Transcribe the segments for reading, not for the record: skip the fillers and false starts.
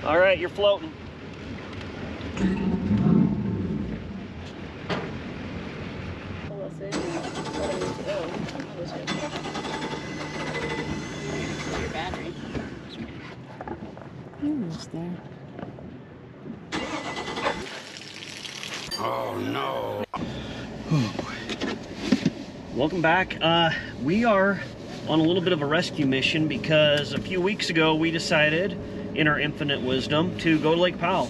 All right, you're floating. Pull us in and let them go. Your battery. Almost there. Oh no. Welcome back. We are on a little bit of a rescue mission because a few weeks ago we decided, in our infinite wisdom, to go to Lake Powell.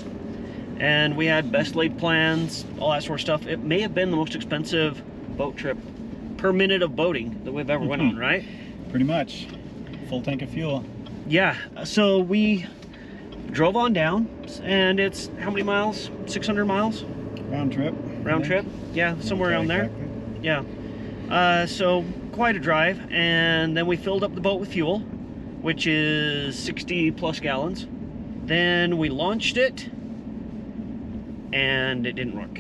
And we had best laid plans, all that sort of stuff. It may have been the most expensive boat trip per minute of boating that we've ever went on, right? Pretty much. Full tank of fuel. Yeah, so we drove on down, and it's how many miles? 600 miles? Round trip. Round trip? Yeah, somewhere around there. Yeah. So quite a drive, and then we filled up the boat with fuel, which is 60 plus gallons. Then we launched it, and it didn't work.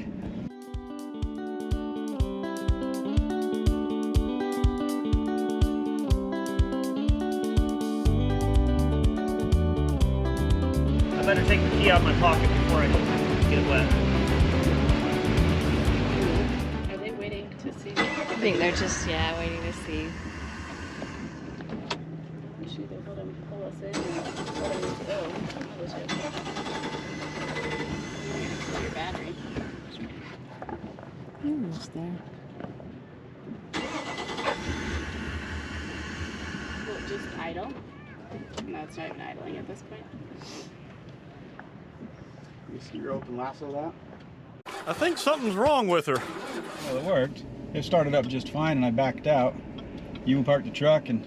I better take the key out of my pocket before I get it wet. Are they waiting to see? I think they're just, yeah, waiting to see. We should either let them pull us in and let them go. Your battery. Almost there. Will it just idle? No, it's not even idling at this point. You see your open lasso that? I think something's wrong with her. Well, it worked. It started up just fine and I backed out. You parked the truck and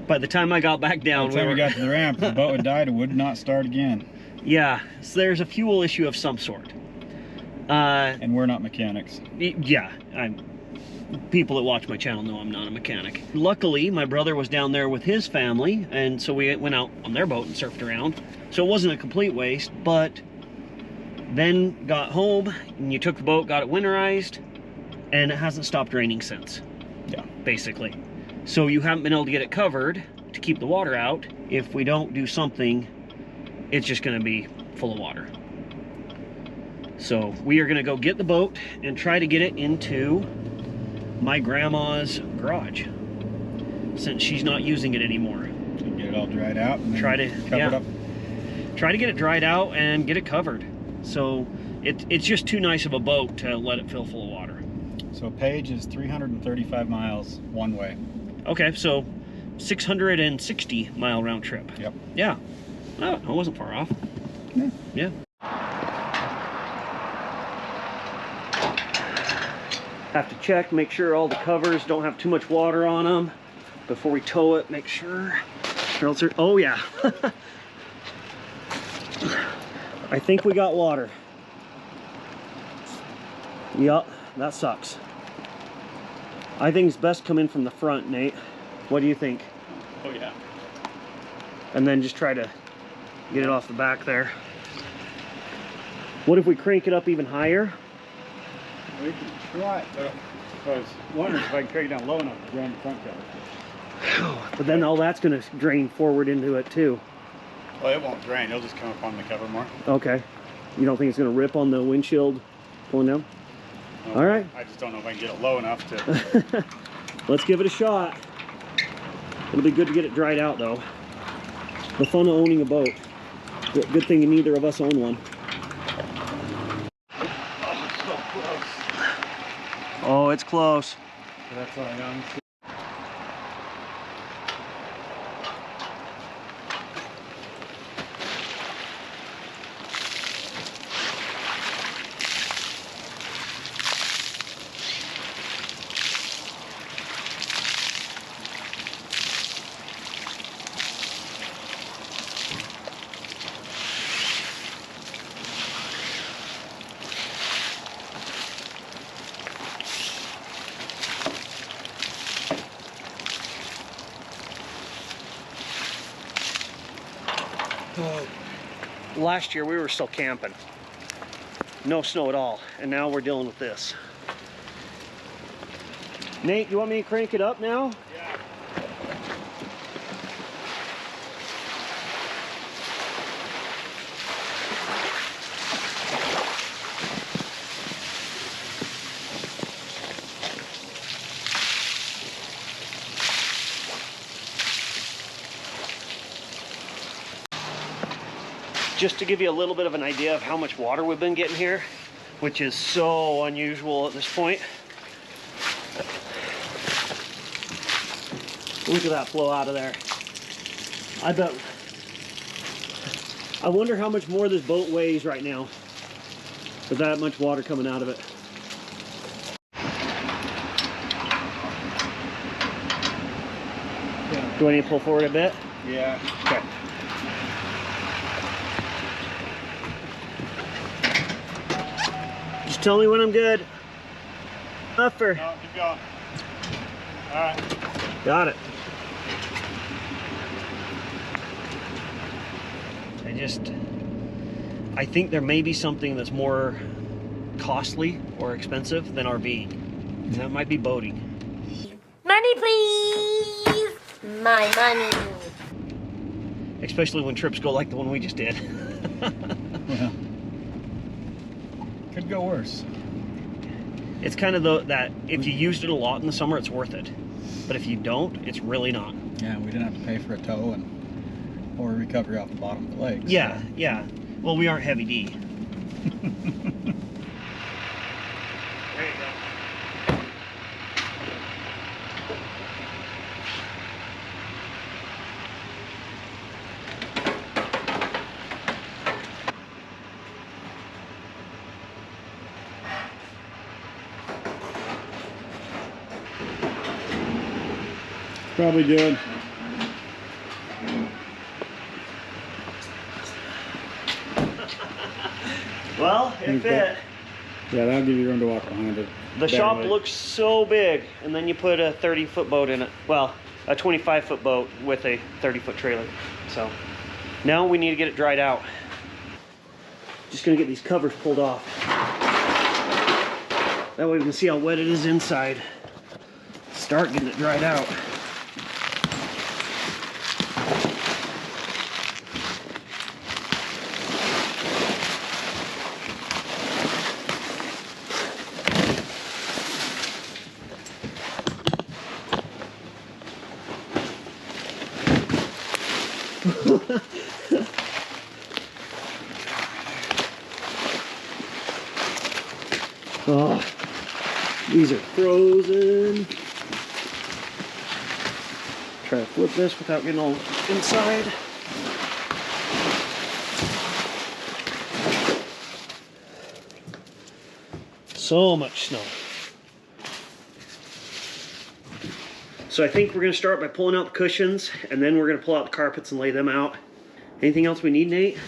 By the time I got back down, by the time we got to the ramp, the boat had died and would not start again. Yeah, so there's a fuel issue of some sort. And we're not mechanics. Yeah, people that watch my channel know I'm not a mechanic. Luckily, my brother was down there with his family, and so we went out on their boat and surfed around. So it wasn't a complete waste, but then got home, and you took the boat, got it winterized, and it hasn't stopped raining since. Yeah. Basically. So you haven't been able to get it covered to keep the water out. If we don't do something, it's just gonna be full of water. So we are gonna go get the boat and try to get it into my grandma's garage, since she's not using it anymore. Get it all dried out and Try to cover it up. Try to get it dried out and get it covered. So it's just too nice of a boat to let it fill full of water. So Page is 335 miles one way. Okay, so 660 mile round trip. Yep. Yeah. Oh, I wasn't far off. Yeah. Yeah. Have to check, make sure all the covers don't have too much water on them before we tow it. Make sure. Or else oh yeah. I think we got water. Yup, that sucks. I think it's best come in from the front, Nate. What do you think? Oh yeah. And then just try to get it off the back there. What if we crank it up even higher? We can try it, but I was wondering if I can crank it down low enough to grab the front cover. But then all that's gonna drain forward into it too. Well, it won't drain. It'll just come up on the cover more. Okay. You don't think it's gonna rip on the windshield pulling down? No, All right. I just don't know if I can get it low enough to. Let's give it a shot. It'll be good to get it dried out though. The fun of owning a boat. Good thing neither of us own one. Oh, it's so close. Oh, it's close. That's all I got. Last year we were still camping. No snow at all, and now we're dealing with this. Nate, you want me to crank it up now? Yeah. Just to give you a little bit of an idea of how much water we've been getting here, which is so unusual at this point. Look at that flow out of there. I wonder how much more this boat weighs right now with that much water coming out of it. Yeah. Do I need to pull forward a bit? Yeah. Okay. Just tell me when I'm good. Upper. No, keep going. All right. Got it. I think there may be something that's more costly or expensive than RVing. And that might be boating. Money, please! My money. Especially when trips go like the one we just did. Well, could go worse. It's kind of that if you used it a lot in the summer, it's worth it. But if you don't, it's really not. Yeah, we didn't have to pay for a tow or recovery off the bottom of the lake. Yeah, so. yeah. Well, we aren't heavy D. There you go. Probably good. Well, it fit. Yeah, that'll give you room to walk behind it. The shop looks so big, and then you put a 30-foot boat in it. Well, a 25-foot boat with a 30-foot trailer. So now we need to get it dried out. Just gonna get these covers pulled off. That way we can see how wet it is inside. Start getting it dried out. Oh, these are frozen. Try to flip this without getting all inside. So much snow. So I think we're going to start by pulling out the cushions, and then we're going to pull out the carpets and lay them out. Anything else we need, Nate?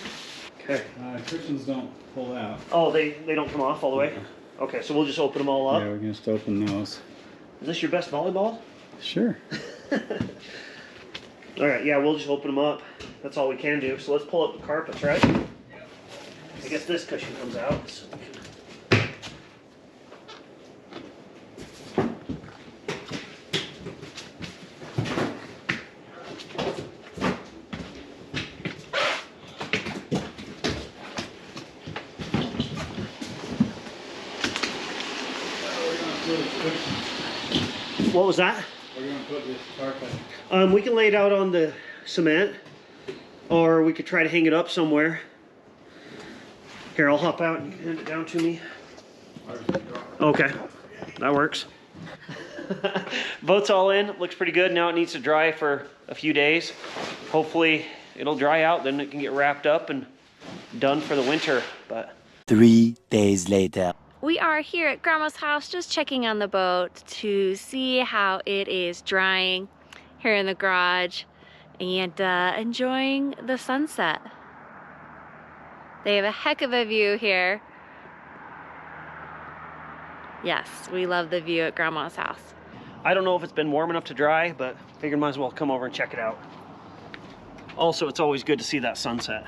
Okay. Cushions don't pull out. Oh, they don't come off all the way? Okay, so we'll just open them all up. Yeah, we can just open those. Is this your best volleyball? Sure. All right, yeah, we'll just open them up. That's all we can do. So let's pull up the carpets, right? I guess this cushion comes out. So we can... What was that? We're going to put this carpet. We can lay it out on the cement, or we could try to hang it up somewhere. Here, I'll hop out and you can hand it down to me. Okay, that works. Boat's all in, looks pretty good. Now it needs to dry for a few days. Hopefully it'll dry out, then it can get wrapped up and done for the winter. But 3 days later. We are here at Grandma's house just checking on the boat to see how it is drying here in the garage and enjoying the sunset. They have a heck of a view here. Yes, we love the view at Grandma's house. I don't know if it's been warm enough to dry, but figured might as well come over and check it out. Also, it's always good to see that sunset.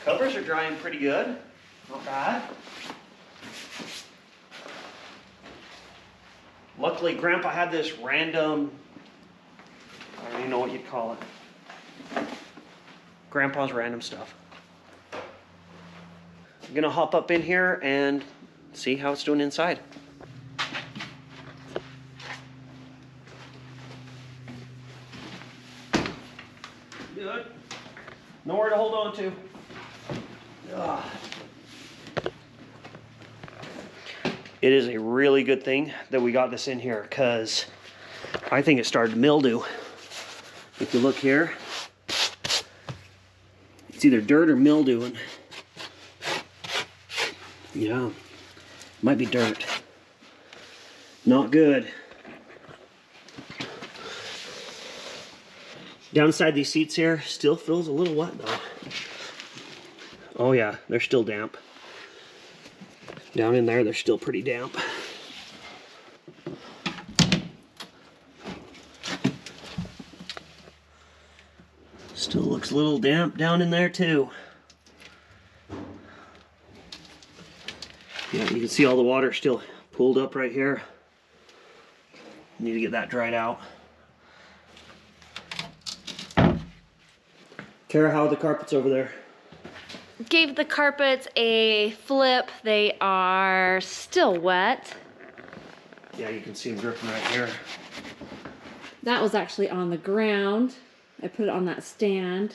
Covers are drying pretty good. Not bad. Luckily, Grandpa had this random, I don't even know what you'd call it. Grandpa's random stuff. I'm gonna hop up in here and see how it's doing inside. Good. Nowhere to hold on to. Ugh. It is a really good thing that we got this in here because I think it started to mildew. If you look here, it's either dirt or mildew. And yeah, might be dirt. Not good. Downside these seats here still feels a little wet though. Oh yeah, they're still damp. Down in there, they're still pretty damp. Still looks a little damp down in there too. Yeah, you can see all the water still pooled up right here. Need to get that dried out. Kara, how are the carpets over there? Gave the carpets a flip. They are still wet. Yeah, you can see them dripping right here. That was actually on the ground. I put it on that stand.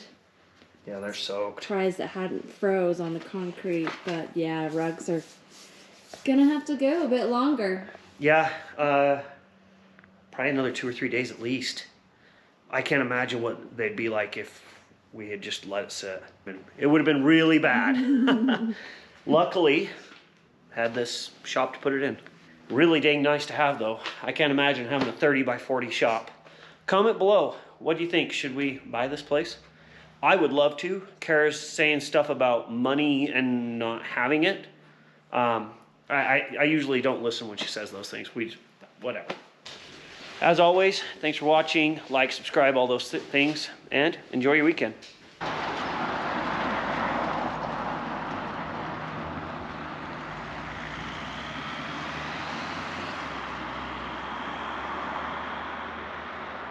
Yeah, they're soaked. Tries that hadn't froze on the concrete, but yeah, rugs are gonna have to go a bit longer. Yeah, probably another 2 or 3 days at least. I can't imagine what they'd be like if we had just let it sit. It would have been really bad. Luckily, had this shop to put it in. Really dang nice to have though. I can't imagine having a 30 by 40 shop. Comment below, what do you think? Should we buy this place? I would love to. Kara's saying stuff about money and not having it. I usually don't listen when she says those things. Whatever. As always, thanks for watching. Like, subscribe, all those things, and enjoy your weekend.